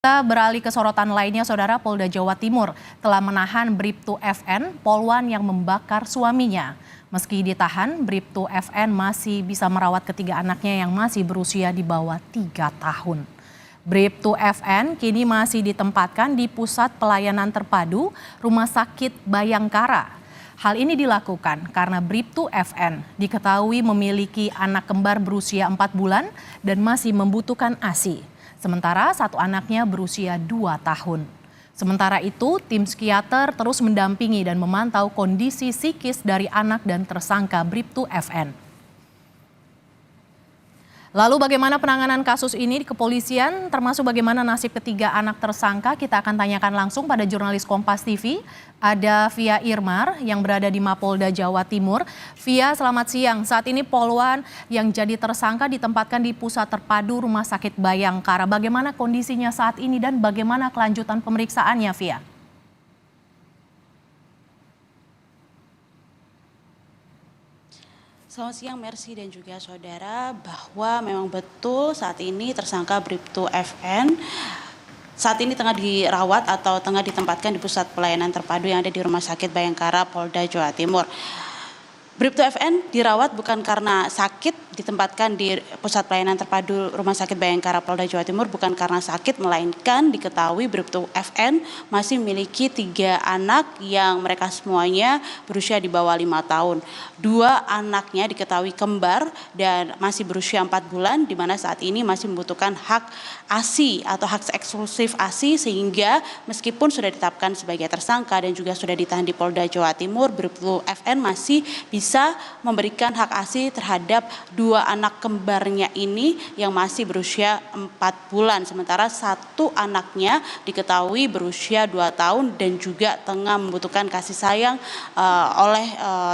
Kita beralih ke sorotan lainnya, Saudara. Polda Jawa Timur telah menahan Bribtu FN, polwan yang membakar suaminya. Meski ditahan, Bribtu FN masih bisa merawat ketiga anaknya yang masih berusia di bawah 3 tahun. Bribtu FN kini masih ditempatkan di Pusat Pelayanan Terpadu Rumah Sakit Bayangkara. Hal ini dilakukan karena Bribtu FN diketahui memiliki anak kembar berusia 4 bulan dan masih membutuhkan ASI. Sementara satu anaknya berusia 2 tahun. Sementara itu, tim psikiater terus mendampingi dan memantau kondisi psikis dari anak dan tersangka Bribtu FN. Lalu bagaimana penanganan kasus ini di kepolisian, termasuk bagaimana nasib ketiga anak tersangka, kita akan tanyakan langsung pada jurnalis Kompas TV. Ada Via Irmar yang berada di Mapolda Jawa Timur. Via, selamat siang. Saat ini polwan yang jadi tersangka ditempatkan di Pusat Terpadu Rumah Sakit Bayangkara. Bagaimana kondisinya saat ini dan bagaimana kelanjutan pemeriksaannya, Via? Selamat siang Mercy dan juga saudara, bahwa memang betul saat ini tersangka Bribtu FN saat ini tengah dirawat atau tengah ditempatkan di Pusat Pelayanan Terpadu yang ada di Rumah Sakit Bayangkara, Polda Jawa Timur. Bribtu FN dirawat bukan karena sakit, ditempatkan di Pusat Pelayanan Terpadu Rumah Sakit Bayangkara, Polda Jawa Timur bukan karena sakit, melainkan diketahui Bribtu FN masih memiliki 3 anak yang mereka semuanya berusia di bawah 5 tahun. 2 anaknya diketahui kembar dan masih berusia 4 bulan, di mana saat ini masih membutuhkan hak ASI atau hak eksklusif ASI, sehingga meskipun sudah ditetapkan sebagai tersangka dan juga sudah ditahan di Polda Jawa Timur, Bribtu FN masih bisa memberikan hak ASI terhadap 2 anak kembarnya ini yang masih berusia 4 bulan. Sementara 1 anaknya diketahui berusia 2 tahun dan juga tengah membutuhkan kasih sayang oleh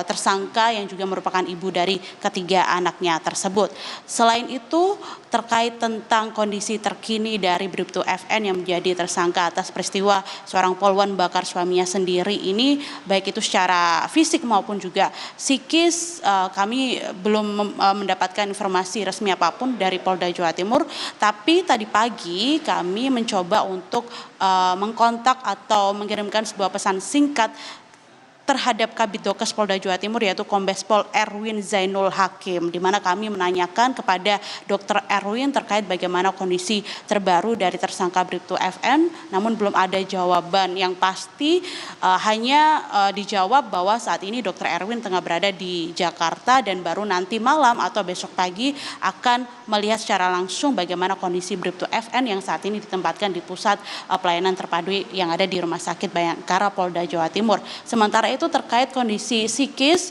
tersangka yang juga merupakan ibu dari ketiga anaknya tersebut. Selain itu, terkait tentang kondisi terkini dari Bribtu FN yang menjadi tersangka atas peristiwa seorang polwan bakar suaminya sendiri ini, baik itu secara fisik maupun juga psikis, kami belum mendapatkan informasi resmi apapun dari Polda Jawa Timur. Tapi tadi pagi kami mencoba untuk mengkontak atau mengirimkan sebuah pesan singkat terhadap Kabid Dokes Polda Jawa Timur, yaitu Kombes Pol Erwin Zainul Hakim, di mana kami menanyakan kepada Dr. Erwin terkait bagaimana kondisi terbaru dari tersangka Bribtu FN, namun belum ada jawaban yang pasti. Hanya dijawab bahwa saat ini Dr. Erwin tengah berada di Jakarta dan baru nanti malam atau besok pagi akan melihat secara langsung bagaimana kondisi Bribtu FN yang saat ini ditempatkan di Pusat Pelayanan Terpadu yang ada di Rumah Sakit Bayangkara, Polda Jawa Timur. Sementara itu terkait kondisi psikis,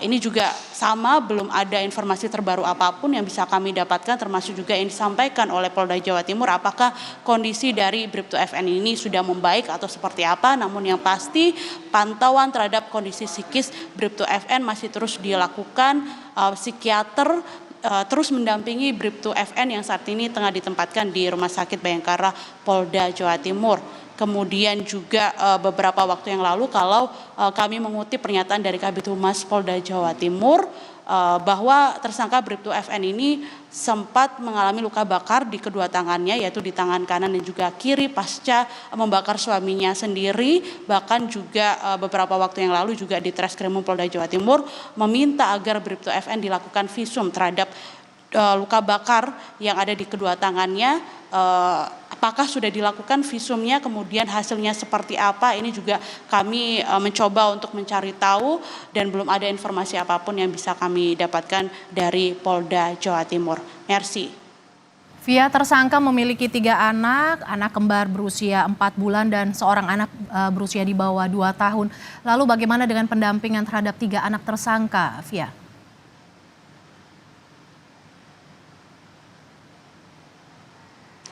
ini juga sama, belum ada informasi terbaru apapun yang bisa kami dapatkan, termasuk juga yang disampaikan oleh Polda Jawa Timur apakah kondisi dari Bribtu FN ini sudah membaik atau seperti apa. Namun yang pasti pantauan terhadap kondisi psikis Bribtu FN masih terus dilakukan. Psikiater terus mendampingi Bribtu FN yang saat ini tengah ditempatkan di Rumah Sakit Bayangkara, Polda Jawa Timur. Kemudian juga beberapa waktu yang lalu, kalau kami mengutip pernyataan dari Kabid Humas Polda Jawa Timur, bahwa tersangka Bribtu FN ini sempat mengalami luka bakar di kedua tangannya, yaitu di tangan kanan dan juga kiri pasca membakar suaminya sendiri. Bahkan juga beberapa waktu yang lalu juga di Treskrimum Polda Jawa Timur meminta agar Bribtu FN dilakukan visum terhadap luka bakar yang ada di kedua tangannya. Apakah sudah dilakukan visumnya, kemudian hasilnya seperti apa, ini juga kami mencoba untuk mencari tahu dan belum ada informasi apapun yang bisa kami dapatkan dari Polda Jawa Timur. Mercy. Via, tersangka memiliki 3 anak kembar berusia 4 bulan dan seorang anak berusia di bawah 2 tahun. Lalu bagaimana dengan pendampingan terhadap 3 anak tersangka, Via?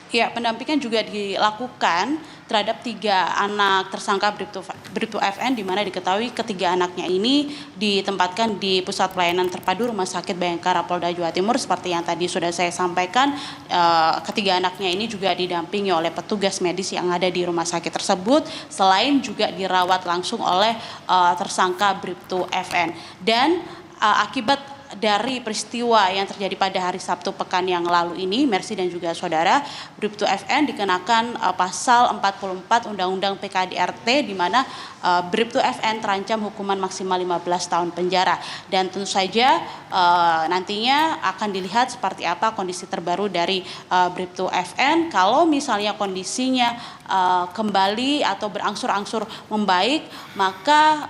Ya, pendampingan juga dilakukan terhadap 3 anak tersangka Bribtu FN, di mana diketahui ketiga anaknya ini ditempatkan di Pusat Pelayanan Terpadu Rumah Sakit Bayangkara, Polda Jawa Timur. Seperti yang tadi sudah saya sampaikan, ketiga anaknya ini juga didampingi oleh petugas medis yang ada di rumah sakit tersebut, selain juga dirawat langsung oleh tersangka Bribtu FN. Dan akibat dari peristiwa yang terjadi pada hari Sabtu pekan yang lalu ini, Mercy dan juga saudara, Bribtu FN dikenakan pasal 44 Undang-Undang PKDRT, di mana Bribtu FN terancam hukuman maksimal 15 tahun penjara. Dan tentu saja nantinya akan dilihat seperti apa kondisi terbaru dari Bribtu FN. Kalau misalnya kondisinya kembali atau berangsur-angsur membaik, maka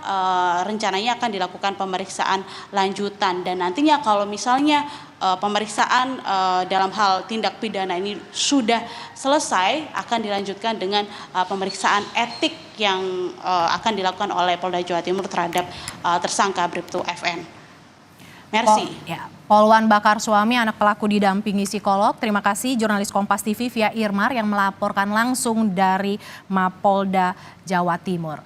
rencananya akan dilakukan pemeriksaan lanjutan. Dan nantinya kalau misalnya pemeriksaan dalam hal tindak pidana ini sudah selesai, akan dilanjutkan dengan pemeriksaan etik yang akan dilakukan oleh Polda Jawa Timur terhadap tersangka Bribtu FN. Mercy. Poluan bakar suami anak pelaku didampingi psikolog. Terima kasih jurnalis Kompas TV via Irmar yang melaporkan langsung dari Mapolda Jawa Timur.